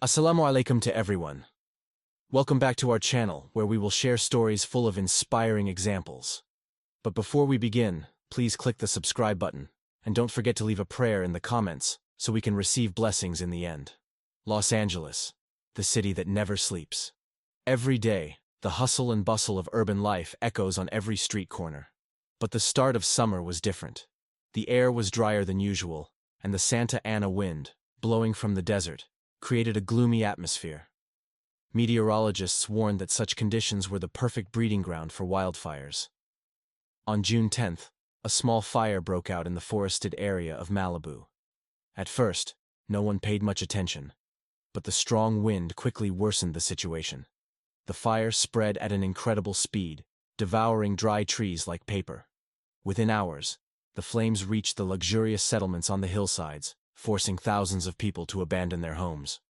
Assalamu alaikum to everyone. Welcome back to our channel, where we will share stories full of inspiring examples. But before we begin, please click the subscribe button, and don't forget to leave a prayer in the comments so we can receive blessings in the end. Los Angeles, the city that never sleeps. Every day, the hustle and bustle of urban life echoes on every street corner. But the start of summer was different. The air was drier than usual, and the Santa Ana wind, blowing from the desert, created a gloomy atmosphere. Meteorologists warned that such conditions were the perfect breeding ground for wildfires. On June 10th, a small fire broke out in the forested area of Malibu. At first, no one paid much attention, but the strong wind quickly worsened the situation. The fire spread at an incredible speed, devouring dry trees like paper. Within hours, the flames reached the luxurious settlements on the hillsides, forcing thousands of people to abandon their homes.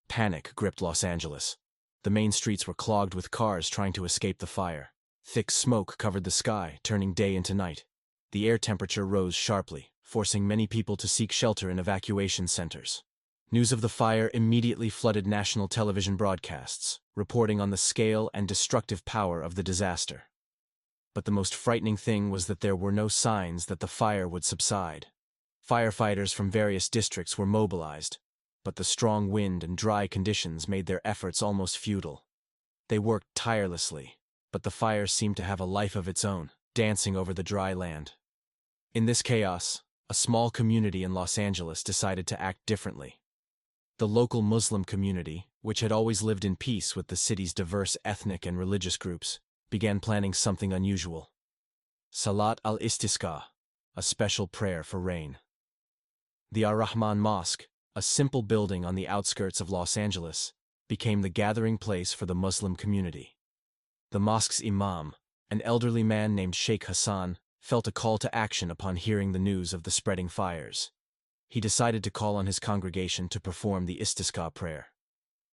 Panic gripped Los Angeles. The main streets were clogged with cars trying to escape the fire. Thick smoke covered the sky, turning day into night. The air temperature rose sharply, forcing many people to seek shelter in evacuation centers. News of the fire immediately flooded national television broadcasts, reporting on the scale and destructive power of the disaster. But the most frightening thing was that there were no signs that the fire would subside. Firefighters from various districts were mobilized, but the strong wind and dry conditions made their efforts almost futile. They worked tirelessly, but the fire seemed to have a life of its own, dancing over the dry land. In this chaos, a small community in Los Angeles decided to act differently. The local Muslim community, which had always lived in peace with the city's diverse ethnic and religious groups, began planning something unusual. Salat al-Istiqa, a special prayer for rain. The Ar-Rahman Mosque, a simple building on the outskirts of Los Angeles, became the gathering place for the Muslim community. The mosque's imam, an elderly man named Sheikh Hassan, felt a call to action upon hearing the news of the spreading fires. He decided to call on his congregation to perform the Istisqa prayer.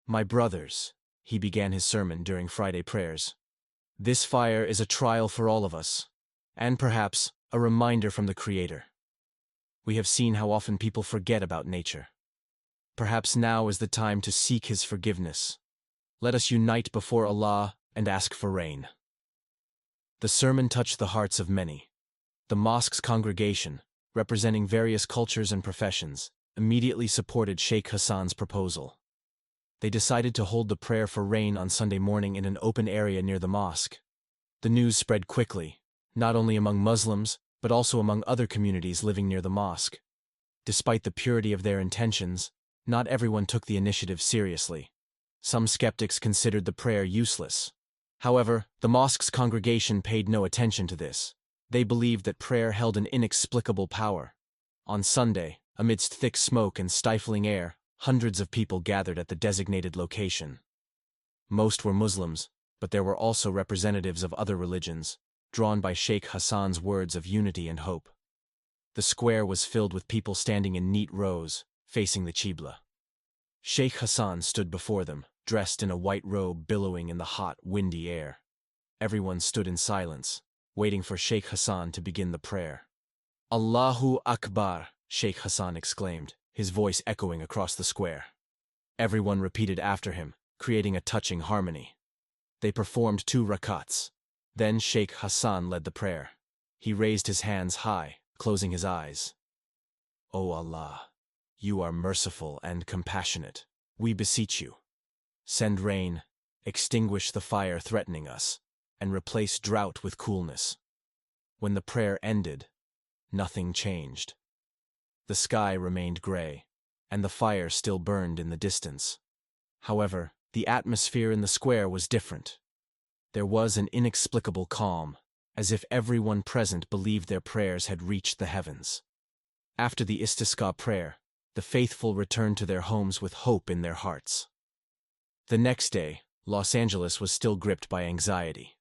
"My brothers," he began his sermon during Friday prayers, "this fire is a trial for all of us, and perhaps a reminder from the Creator. We have seen how often people forget about nature. Perhaps now is the time to seek His forgiveness. Let us unite before Allah and ask for rain." The sermon touched the hearts of many. The mosque's congregation, representing various cultures and professions, immediately supported Sheikh Hassan's proposal. They decided to hold the prayer for rain on Sunday morning in an open area near the mosque. The news spread quickly, not only among Muslims, but also among other communities living near the mosque. Despite the purity of their intentions, not everyone took the initiative seriously. Some skeptics considered the prayer useless. However, the mosque's congregation paid no attention to this. They believed that prayer held an inexplicable power. On Sunday, amidst thick smoke and stifling air, hundreds of people gathered at the designated location. Most were Muslims, but there were also representatives of other religions, drawn by Sheikh Hassan's words of unity and hope. The square was filled with people standing in neat rows, facing the Qibla. Sheikh Hassan stood before them, dressed in a white robe billowing in the hot, windy air. Everyone stood in silence, waiting for Sheikh Hassan to begin the prayer. "Allahu Akbar," Sheikh Hassan exclaimed, his voice echoing across the square. Everyone repeated after him, creating a touching harmony. They performed 2 rakats. Then Sheikh Hassan led the prayer. He raised his hands high, closing his eyes. "O Allah, you are merciful and compassionate. We beseech you. Send rain, extinguish the fire threatening us, and replace drought with coolness." When the prayer ended, nothing changed. The sky remained gray, and the fire still burned in the distance. However, the atmosphere in the square was different. There was an inexplicable calm, as if everyone present believed their prayers had reached the heavens. After the Istisqa prayer, the faithful returned to their homes with hope in their hearts. The next day, Los Angeles was still gripped by anxiety.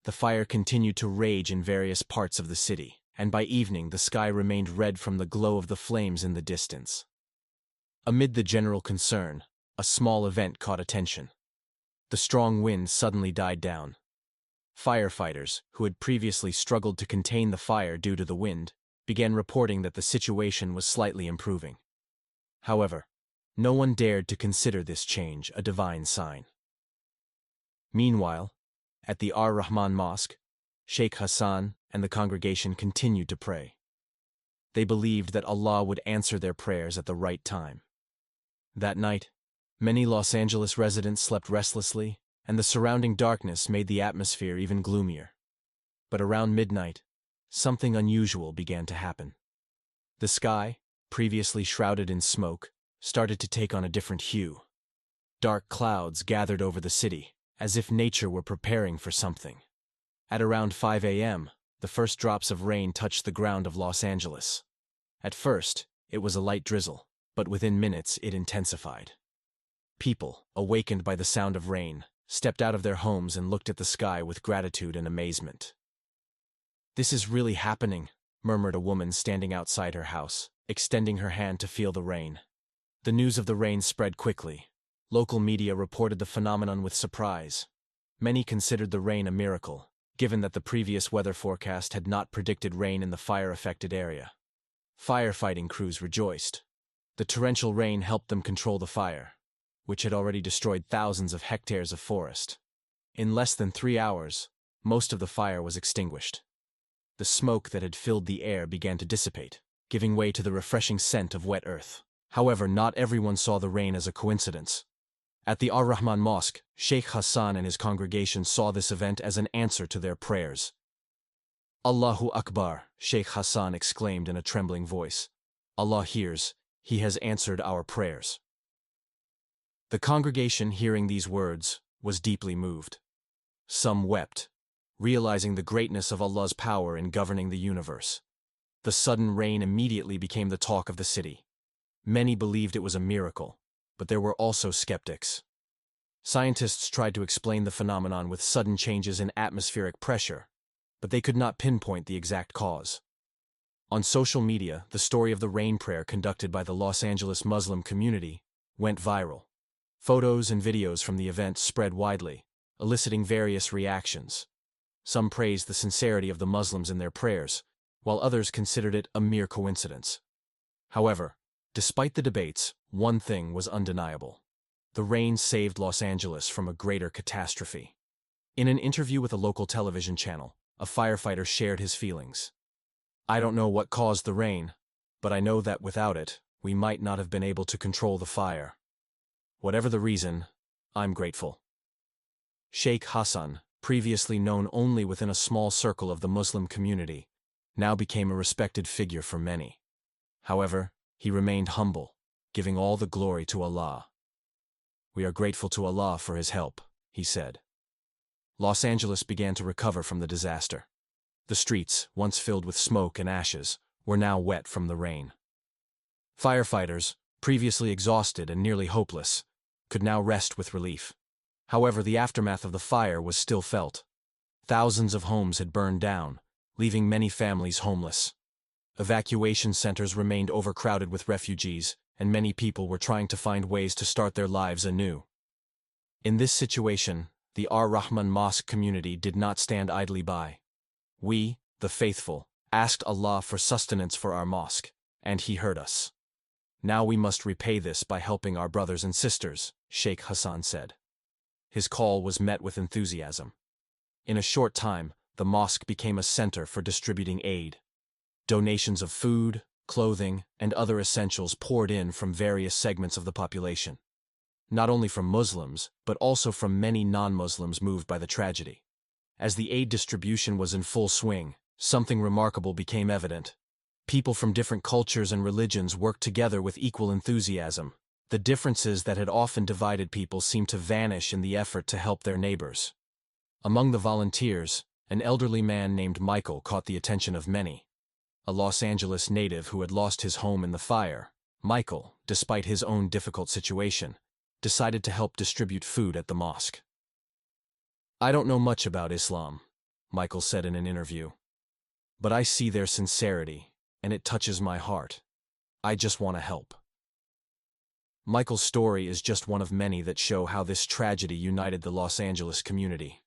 The fire continued to rage in various parts of the city, and by evening the sky remained red from the glow of the flames in the distance. Amid the general concern, a small event caught attention. The strong wind suddenly died down. Firefighters, who had previously struggled to contain the fire due to the wind, began reporting that the situation was slightly improving. However, No one dared to consider this change a divine sign. Meanwhile, at the Ar-Rahman Mosque, Sheikh Hassan and the congregation continued to pray. They believed that Allah would answer their prayers at the right time. That night, many Los Angeles residents slept restlessly, and the surrounding darkness made the atmosphere even gloomier. But around midnight, something unusual began to happen. The sky, previously shrouded in smoke, started to take on a different hue. Dark clouds gathered over the city, as if nature were preparing for something. At around 5 a.m., the first drops of rain touched the ground of Los Angeles. At first, it was a light drizzle, but within minutes it intensified. People, awakened by the sound of rain, stepped out of their homes and looked at the sky with gratitude and amazement. "This is really happening," murmured a woman standing outside her house, extending her hand to feel the rain. The news of the rain spread quickly. Local media reported the phenomenon with surprise. Many considered the rain a miracle, given that the previous weather forecast had not predicted rain in the fire-affected area. Firefighting crews rejoiced. The torrential rain helped them control the fire, which had already destroyed thousands of hectares of forest. In less than 3 hours, most of the fire was extinguished. The smoke that had filled the air began to dissipate, giving way to the refreshing scent of wet earth. However, not everyone saw the rain as a coincidence. At the Ar-Rahman Mosque, Sheikh Hassan and his congregation saw this event as an answer to their prayers. "Allahu Akbar," Sheikh Hassan exclaimed in a trembling voice. "Allah hears, He has answered our prayers." The congregation, hearing these words, was deeply moved. Some wept, realizing the greatness of Allah's power in governing the universe. The sudden rain immediately became the talk of the city. Many believed it was a miracle, but there were also skeptics. Scientists tried to explain the phenomenon with sudden changes in atmospheric pressure, but they could not pinpoint the exact cause. On social media, the story of the rain prayer conducted by the Los Angeles Muslim community went viral. Photos and videos from the event spread widely, eliciting various reactions. Some praised the sincerity of the Muslims in their prayers, while others considered it a mere coincidence. However, despite the debates, one thing was undeniable. The rain saved Los Angeles from a greater catastrophe. In an interview with a local television channel, a firefighter shared his feelings. "I don't know what caused the rain, but I know that without it, we might not have been able to control the fire. Whatever the reason, I'm grateful." Sheikh Hassan, previously known only within a small circle of the Muslim community, now became a respected figure for many. However, he remained humble, giving all the glory to Allah. "We are grateful to Allah for His help," he said. Los Angeles began to recover from the disaster. The streets, once filled with smoke and ashes, were now wet from the rain. Firefighters, previously exhausted and nearly hopeless, could now rest with relief. However, the aftermath of the fire was still felt. Thousands of homes had burned down, leaving many families homeless. Evacuation centers remained overcrowded with refugees, and many people were trying to find ways to start their lives anew. In this situation, the Ar-Rahman Mosque community did not stand idly by. We, the faithful, asked Allah for sustenance for our mosque, and He heard us. "Now we must repay this by helping our brothers and sisters," Sheikh Hassan said. His call was met with enthusiasm. In a short time, the mosque became a center for distributing aid. Donations of food, clothing, and other essentials poured in from various segments of the population. Not only from Muslims, but also from many non-Muslims moved by the tragedy. As the aid distribution was in full swing, something remarkable became evident. People from different cultures and religions worked together with equal enthusiasm. The differences that had often divided people seemed to vanish in the effort to help their neighbors. Among the volunteers, an elderly man named Michael caught the attention of many. A Los Angeles native who had lost his home in the fire, Michael, despite his own difficult situation, decided to help distribute food at the mosque. "I don't know much about Islam," Michael said in an interview, "but I see their sincerity, and it touches my heart. I just want to help." Michael's story is just one of many that show how this tragedy united the Los Angeles community.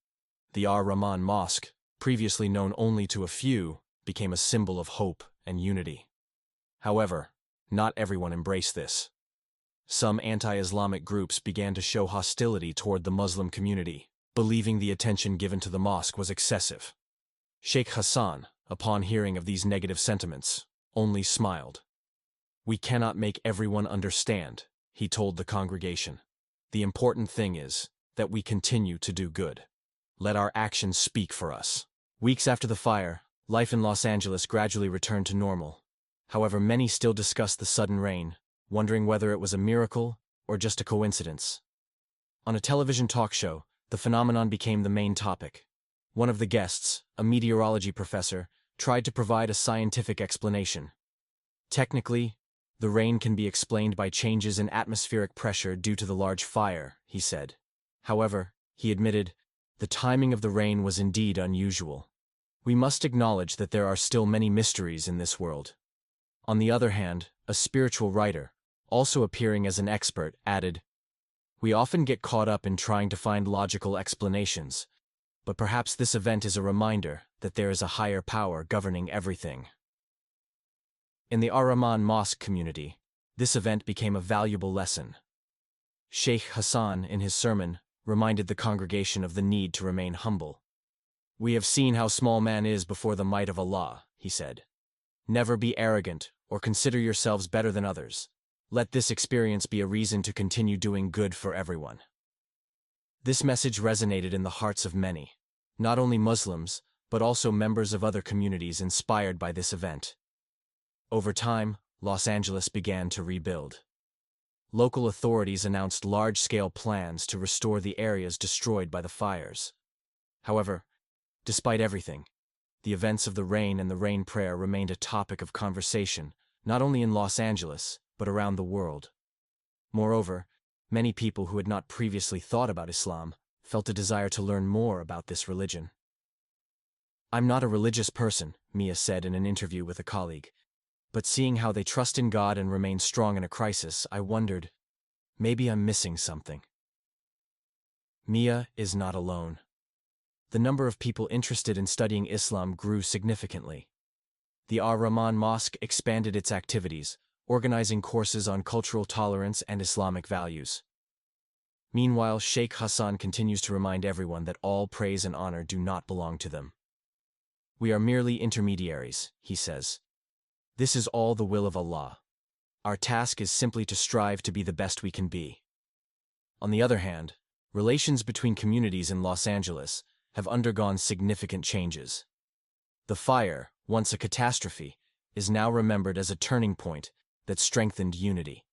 The Ar-Rahman Mosque, previously known only to a few, became a symbol of hope and unity. However, not everyone embraced this. some anti-Islamic groups began to show hostility toward the Muslim community, believing the attention given to the mosque was excessive. Sheikh Hassan, upon hearing of these negative sentiments, only smiled. "We cannot make everyone understand," he told the congregation. "The important thing is that we continue to do good. Let our actions speak for us." Weeks after the fire, life in Los Angeles gradually returned to normal. However, many still discussed the sudden rain, wondering whether it was a miracle or just a coincidence. On a television talk show, the phenomenon became the main topic. One of the guests, a meteorology professor, tried to provide a scientific explanation. "Technically, the rain can be explained by changes in atmospheric pressure due to the large fire," he said. However, he admitted, the timing of the rain was indeed unusual. "We must acknowledge that there are still many mysteries in this world." On the other hand, a spiritual writer, also appearing as an expert, added, "We often get caught up in trying to find logical explanations, but perhaps this event is a reminder that there is a higher power governing everything." In the Ar-Rahman Mosque community, this event became a valuable lesson. Sheikh Hassan, in his sermon, reminded the congregation of the need to remain humble. "We have seen how small man is before the might of Allah," he said. "Never be arrogant or consider yourselves better than others. Let this experience be a reason to continue doing good for everyone." This message resonated in the hearts of many, not only Muslims, but also members of other communities inspired by this event. Over time, Los Angeles began to rebuild. Local authorities announced large-scale plans to restore the areas destroyed by the fires. However, despite everything, the events of the rain and the rain prayer remained a topic of conversation, not only in Los Angeles, but around the world. Moreover, many people who had not previously thought about Islam felt a desire to learn more about this religion. "I'm not a religious person," Mia said in an interview with a colleague, "but seeing how they trust in God and remain strong in a crisis, I wondered, maybe I'm missing something." Mia is not alone. The number of people interested in studying Islam grew significantly. The Ar-Rahman Mosque expanded its activities, organizing courses on cultural tolerance and Islamic values. Meanwhile, Sheikh Hassan continues to remind everyone that all praise and honor do not belong to them. "We are merely intermediaries," he says. "This is all the will of Allah. Our task is simply to strive to be the best we can be." On the other hand, relations between communities in Los Angeles have undergone significant changes. The fire, once a catastrophe, is now remembered as a turning point that strengthened unity.